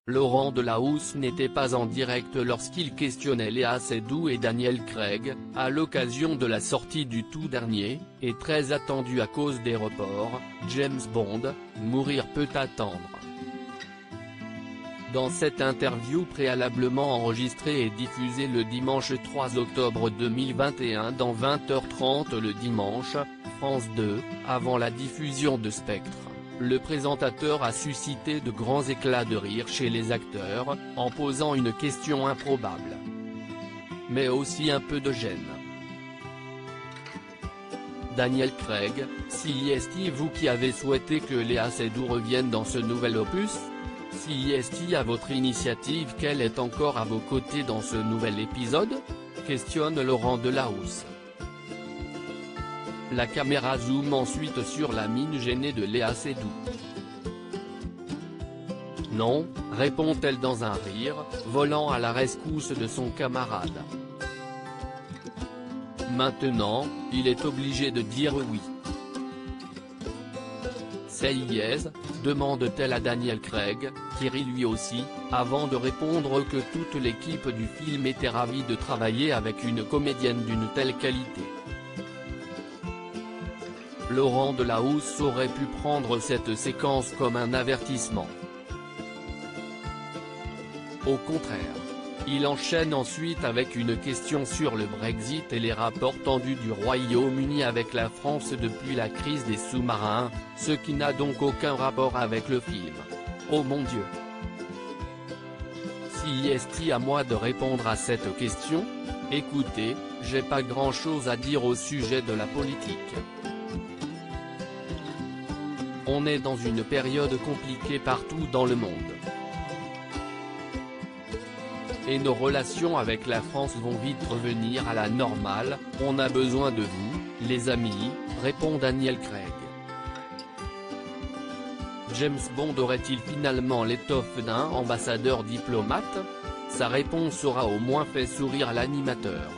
Laurent Delahousse n'était pas en direct lorsqu'il questionnait Léa Seydoux et Daniel Craig, à l'occasion de la sortie du tout dernier, et très attendu à cause des reports, James Bond, Mourir peut attendre. Dans cette interview préalablement enregistrée et diffusée le dimanche 3 octobre 2021 dans 20h30 le dimanche, France 2, avant la diffusion de Spectre, le présentateur a suscité de grands éclats de rire chez les acteurs, en posant une question improbable. Mais aussi un peu de gêne. Daniel Craig, si est-il vous qui avez souhaité que Léa Seydoux revienne dans ce nouvel opus? Si est-il à votre initiative qu'elle est encore à vos côtés dans ce nouvel épisode? Questionne Laurent Delahousse. La caméra zoome ensuite sur la mine gênée de Léa Seydoux. Non, répond-elle dans un rire, volant à la rescousse de son camarade. Maintenant, il est obligé de dire oui. C'est yes, demande-t-elle à Daniel Craig, qui rit lui aussi, avant de répondre que toute l'équipe du film était ravie de travailler avec une comédienne d'une telle qualité. Laurent Delahousse aurait pu prendre cette séquence comme un avertissement. Au contraire. Il enchaîne ensuite avec une question sur le Brexit et les rapports tendus du Royaume-Uni avec la France depuis la crise des sous-marins, ce qui n'a donc aucun rapport avec le film. Oh mon Dieu! Si est-il à moi de répondre à cette question? Écoutez, j'ai pas grand-chose à dire au sujet de la politique. On est dans une période compliquée partout dans le monde. Et nos relations avec la France vont vite revenir à la normale, on a besoin de vous, les amis, répond Daniel Craig. James Bond aurait-il finalement l'étoffe d'un ambassadeur diplomate? Sa réponse aura au moins fait sourire l'animateur.